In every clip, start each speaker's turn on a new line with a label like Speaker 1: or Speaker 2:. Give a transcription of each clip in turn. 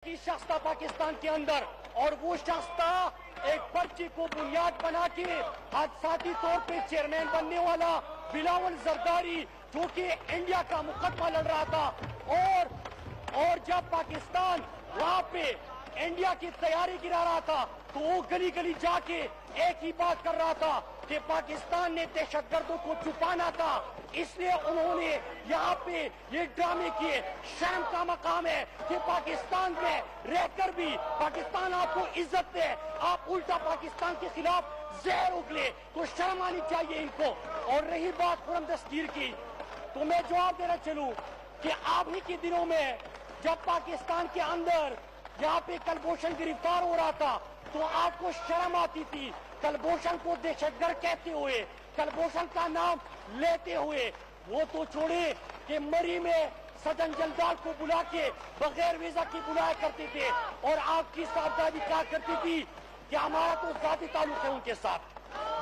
Speaker 1: की शख्स था पाकिस्तान के अंदर और वो शख्स था एक पर्ची को बुनियाद बना के हादसाती तौर पे चेयरमैन बनने वाला बिलावल जरदारी, जो कि इंडिया का मुकदमा लड़ रहा था। और जब पाकिस्तान वहाँ पे इंडिया की तैयारी गिरा रहा था तो वो गली गली जाके एक ही बात कर रहा था कि पाकिस्तान ने दहशतगर्दों को छुपाना था, इसलिए उन्होंने यहाँ पे ये ड्रामे किए। शर्म का मकाम है कि पाकिस्तान में रहकर भी पाकिस्तान आपको इज्जत दे, आप उल्टा पाकिस्तान के खिलाफ जहर उगले, तो शर्म आनी चाहिए इनको। और रही बात खुरम दस्तगीर की, तो मैं जवाब देना चलूं कि आप ही के दिनों में जब पाकिस्तान के अंदर यहाँ पे कलभूषण गिरफ्तार हो रहा था तो आपको शर्म आती थी कलभूषण को दहशतगर्द कहते हुए, कलभूषण का नाम लेते हुए। वो तो छोड़े कि मरी में सदन जलदाल को बुला के बगैर वीजा की बुलाया करते थे और आपकी साहबजादी कहा करती थी कि हमारा तो जाती ताल्लुक है उनके साथ।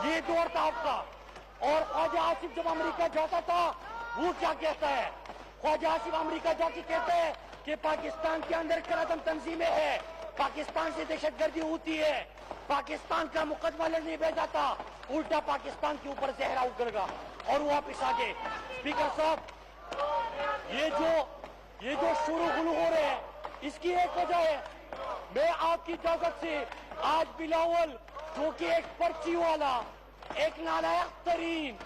Speaker 1: ये दौर था आपका। और ख्वाजा आसिफ जब अमेरिका जाता था वो क्या कहता है? ख्वाजा आसिफ अमेरिका जाके कहते हैं कि पाकिस्तान के अंदर करादम तंजीमें है, पाकिस्तान से दहशतगर्दी होती है, पाकिस्तान का मुकदमा लड़ने भेजा था, उल्टा पाकिस्तान के ऊपर जहरा उगलेगा और वो वापिस आ गए। स्पीकर साहब, ये जो शुरू गुलू हो रहे हैं इसकी एक वजह है, मैं आपकी इजाजत से आज बिलावल जो कि एक पर्ची वाला, एक नालायक तरीन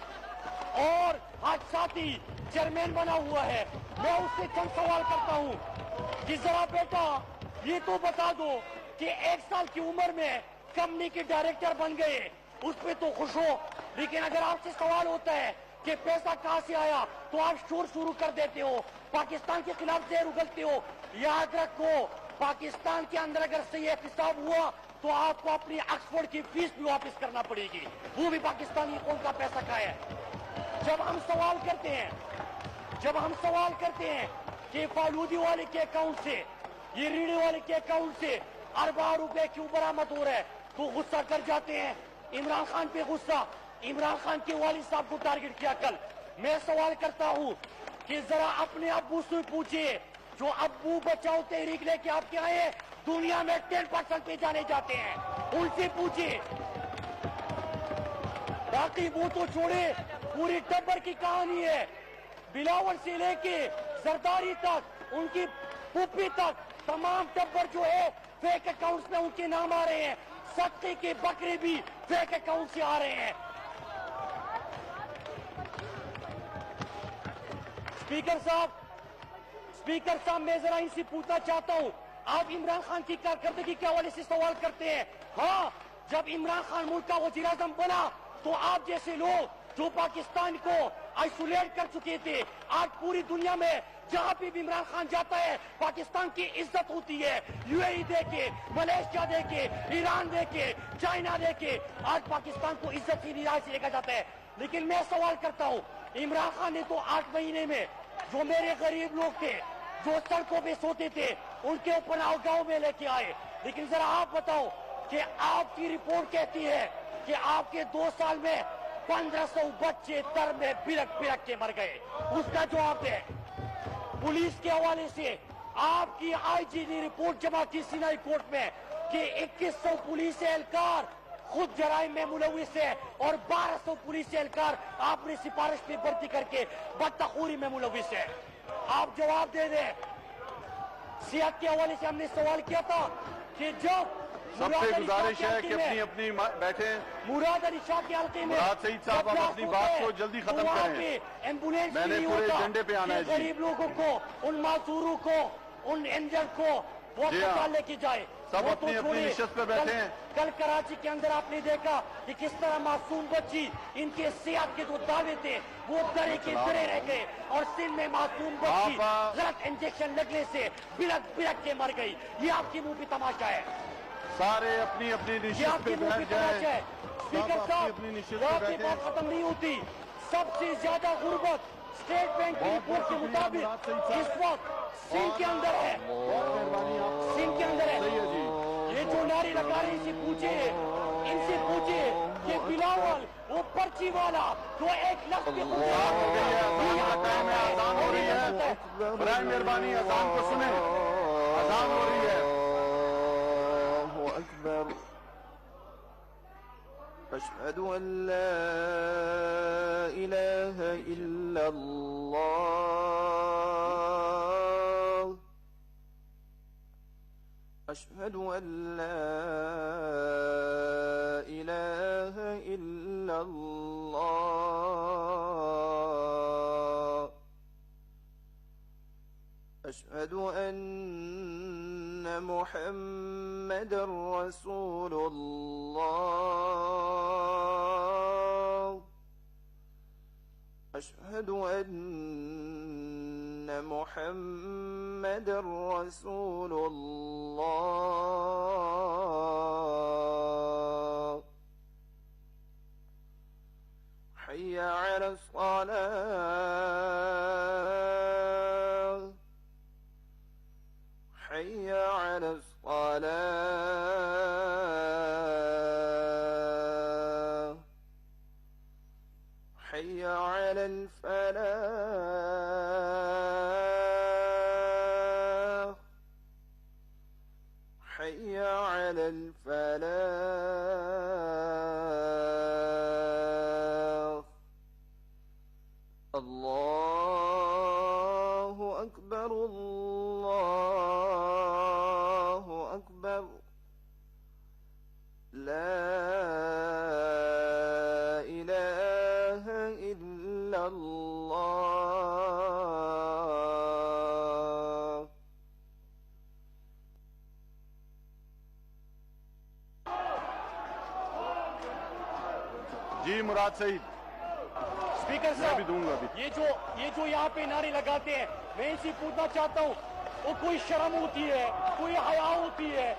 Speaker 1: और हादसाती चेयरमैन बना हुआ है, मैं उससे चंद सवाल करता हूँ कि जरा बेटा ये तो बता दो कि 1 साल की उम्र में कंपनी के डायरेक्टर बन गए, उस पे तो खुश हो, लेकिन अगर आपसे सवाल होता है कि पैसा कहाँ से आया तो आप शोर शुरू कर देते हो, पाकिस्तान के खिलाफ जहर उगलते हो। याद रखो, पाकिस्तान के अंदर अगर सही एहतिसाब हुआ तो आपको अपनी ऑक्सफोर्ड की फीस भी वापस करना पड़ेगी, वो भी पाकिस्तानी कौन का पैसा का है। जब हम सवाल करते हैं कि फालूदी वाले के अकाउंट से, ये रीढ़े वाले के अकाउंट से अरबा रुपए क्यों बरामद हो रहा है, तो गुस्सा कर जाते हैं। इमरान खान पे गुस्सा, इमरान खान के वालिद साहब को टारगेट किया कल। मैं सवाल करता हूँ कि जरा अपने अब्बू से पूछिए, जो अब्बू बचाओ तहरीक लेके आपके आए दुनिया में 10% पे जाने जाते हैं, उनसे पूछिए। बाकी वो तो छोड़े, पूरी टब्बर की कहानी है, बिलावल से लेके जरदारी तक, उनकी पुप्पी तक, तमाम टब्बर जो है फेक अकाउंट्स में उनके नाम आ रहे हैं, सत्ते के बकरे भी फेक अकाउंट से आ रहे हैं। स्पीकर साहब, मैं जरा इनसे पूछना चाहता हूँ, आप इमरान खान की कारकर्दगी के हवाले से सवाल करते हैं। हाँ, जब इमरान खान मुल्क का वज़ीर-ए-आज़म बना तो आप जैसे लोग जो पाकिस्तान को आइसोलेट कर चुके थे, आज पूरी दुनिया में जहाँ पे भी इमरान खान जाता है पाकिस्तान की इज्जत होती है। यूएई देके, मलेशिया देके, ईरान देके, चाइना देके, आज पाकिस्तान को इज्जत की निगाह से देखा जाता है। लेकिन मैं सवाल करता हूँ, इमरान खान ने तो 8 महीने में जो मेरे गरीब लोग थे, जो सड़कों पे सोते थे, उनके ऊपर गाँव में लेके आए। लेकिन जरा आप बताओ कि आपकी रिपोर्ट कहती है कि आपके 2 साल में 1500 बच्चे दर में बिलक के मर गए, उसका जवाब है। पुलिस के हवाले से आपकी आईजी ने रिपोर्ट जमा की सिनाई कोर्ट में कि 2100 पुलिस एहलकार खुद जराइम में मुलविस है और 1200 पुलिस एहलकार आपने सिफारिश पे भर्ती करके बदतखोरी में मुलविस है। आप जवाब दे दें। सेहत के हवाले से हमने सवाल किया था कि जब
Speaker 2: सबसे गुजारिश है कि अपनी बैठे,
Speaker 1: मुराद अली शाह के हल्के में
Speaker 2: मुराद सईद साहब आप अपनी बात को जल्दी खत्म करें।
Speaker 1: एम्बुलेंस
Speaker 2: मैंने पूरे एजेंडे पे आना है जी।
Speaker 1: गरीब लोगों को, उन मासूरों को, उन इंजर्ड को वो अस्पताल लेके जाए।
Speaker 2: सब अपनी अपनी निश्चित पे बैठे हैं।
Speaker 1: कल कराची के अंदर आपने देखा कि किस तरह मासूम बच्ची, इनके सेहत के जो दावे थे वो डरे के डरे रह गए और सिंध में मासूम बच्ची गलत इंजेक्शन लगने से बिलक के मर गई। ये आपकी मुंह पे तमाशा है।
Speaker 2: सारे अपनी अपनी निश्चित पे बैठ जाए।
Speaker 1: स्पीकर साहब, आपकी बात खत्म नहीं होती। सबसे ज्यादा गुर्बत स्टेट बैंक की रिपोर्ट के मुताबिक इस वक्त सिंध के अंदर है, सिंध के अंदर है। ये जो नारी लगा रही, इनसे पूछे कि बिलावल वो पर्ची वाला जो 1 लाख के
Speaker 2: मेहरबानी अजान को सुने, अजान हो रही है।
Speaker 3: أشهد أن لا إله إلا الله أشهد أن لا إله إلا الله أشهد أن محمدا رسول الله أشهد أن محمدا رسول الله حي على الصلاة حي على الصلاة حي على الفلاح حي على الفلاح الله أكبر الله أكبر لا إله إلا الله
Speaker 2: جی مراد سعید
Speaker 1: स्पीकर
Speaker 2: میں بھی دوں گا ابھی
Speaker 1: ये जो यहाँ पे नारे लगाते हैं, मैं इनसे पूछना चाहता हूँ, वो कोई शर्म होती है, कोई हया होती है?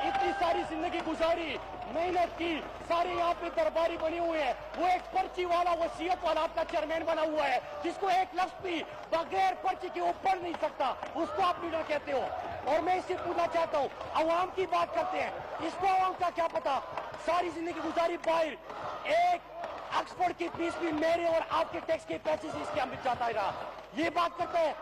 Speaker 1: इतनी सारी जिंदगी गुजारी, मेहनत की, सारे यहाँ पे दरबारी बने हुए हैं, वो एक पर्ची वाला वसीयत वाला आपका चेयरमैन बना हुआ है, जिसको एक लफ्ज भी बगैर पर्ची के ऊपर नहीं सकता, उसको आप लीडर कहते हो? और मैं इससे पूछना चाहता हूँ, अवाम की बात करते हैं, इसको अवाम का क्या पता? सारी जिंदगी गुजारी बाहर, एक ऑक्सफोर्ड की फीस भी मेरे और आपके टैक्स के पैसे से इसके अंदर जाता रहा। ये बात करते हैं,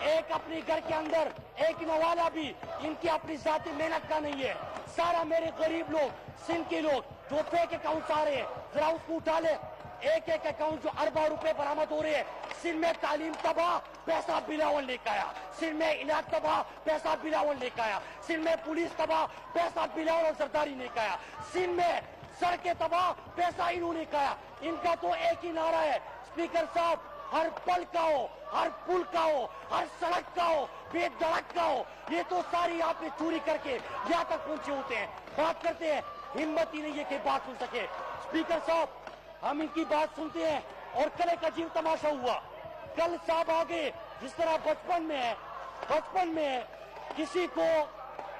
Speaker 1: एक अपने घर के अंदर एक नवाला भी इनकी अपनी जाती मेहनत का नहीं है। सारा मेरे गरीब लोग, सिंध के लोग जो फेक अकाउंट आ रहे हैं, जरा उसको उठा ले। एक अकाउंट जो अरबों रुपए बरामद हो रहे हैं। सिंध में तालीम तबाह, पैसा बिलावल लेकर आया। सिंध में इलाज तबाह, पैसा बिलावल लेकर आया। सिंध में पुलिस तबाह, पैसा बिलावल और सरदारी लेकर आया। सिंध में सड़कें तबाह, पैसा इन्होंने खाया। इनका तो एक ही नारा है, स्पीकर साहब, हर पल का हो, हर पुल का हो, हर सड़क का हो, बेधड़क का हो, ये तो सारी आपने चोरी करके यहाँ तक पहुंचे होते हैं। बात करते हैं, हिम्मत ही नहीं है कि बात सुन सके। स्पीकर साहब, हम इनकी बात सुनते हैं और कल एक अजीब तमाशा हुआ। कल साहब आगे जिस तरह बचपन में किसी को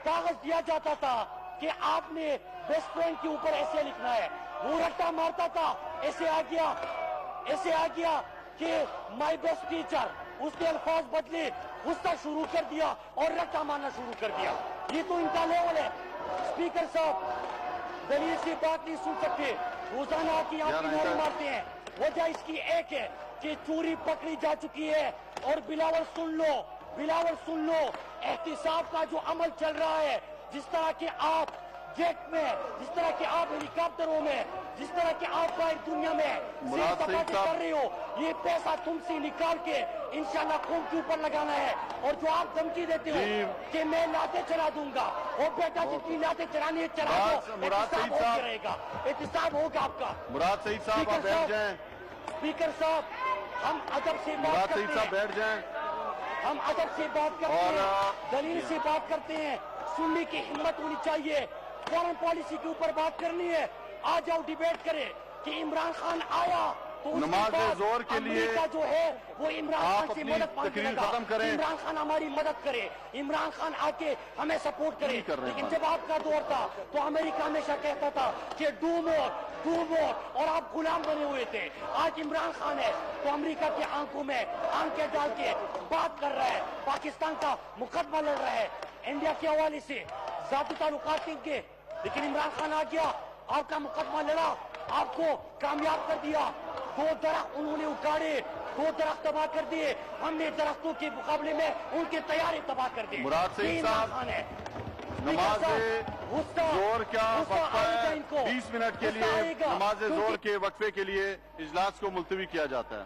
Speaker 1: कागज दिया जाता था कि आपने बेस्ट फ्रेंड के ऊपर ऐसे लिखना है, वो रट्टा मारता था, ऐसे आ गया कि माय बेस्ट टीचर, उसके अल्फाज बदले, गुस्सा शुरू कर दिया और रट्टा मारना शुरू कर दिया। ये तो इनका लेवल है। स्पीकर साहब, दलील से बात नहीं सुन सकते, रोजाना की आप नारे मारते हैं। वजह इसकी एक है कि चोरी पकड़ी जा चुकी है। और बिलावल सुन लो, एहतिसाब का जो अमल चल रहा है, जिस तरह के आप जेट में, जिस तरह के आप हेलीकॉप्टरों में, जिस तरह के आप बाहर दुनिया में कर रहे हो, ये पैसा तुमसे निकाल के इंशाल्लाह कौम के ऊपर लगाना है। और जो आप धमकी देते हो कि मैं लाते चला दूंगा, और बेटा जितनी लाते चलानी है चला दो, एहतिसाब होगा आपका।
Speaker 2: मुराद सईद साहब आप बैठ जाएं।
Speaker 1: स्पीकर साहब, हम अदब से बात करते हैं,
Speaker 2: बैठ जाएं।
Speaker 1: हम अदब से बात करते हैं, दलील से बात करते हैं। सुनने की हिम्मत होनी चाहिए। फॉरेन पॉलिसी के ऊपर बात करनी है, आ जाओ डिबेट करें कि इमरान खान आया तो
Speaker 2: नमाज जोर के लिए
Speaker 1: अमेरिका जो है वो इमरान खान से मदद मांगने लगा। इमरान खान हमारी मदद करे, इमरान खान आके हमें सपोर्ट करे। लेकिन जब आपका दौर था तो अमेरिका हमेशा कहता था कि डू मोर, और आप गुलाम बने हुए थे। आज इमरान खान है तो अमेरिका की आंखों में आंखें डाल के बात कर रहा है, पाकिस्तान का मुकदमा लड़ रहा है इंडिया के हवाले से, जाती ताल्लुकात के। लेकिन इमरान खान आ गया, आपका मुकदमा लड़ा, आपको कामयाब कर दिया। 2 दरख्त उन्होंने उखाड़े, 2 दरख्त तबाह कर दिए। हमने दरख्तों के मुकाबले में उनके तैयारी तबाह कर दी।
Speaker 2: मुराद सईद साहब,
Speaker 1: खान है
Speaker 2: نماز زور کا وقفہ ہے،
Speaker 1: इनको
Speaker 2: 20 منٹ کے
Speaker 1: غصہ
Speaker 2: لیے
Speaker 1: آئے گا،
Speaker 2: نماز
Speaker 1: کیونکہ
Speaker 2: زور کے وقفے کے لیے اجلاس کو ملتوی کیا جاتا ہے۔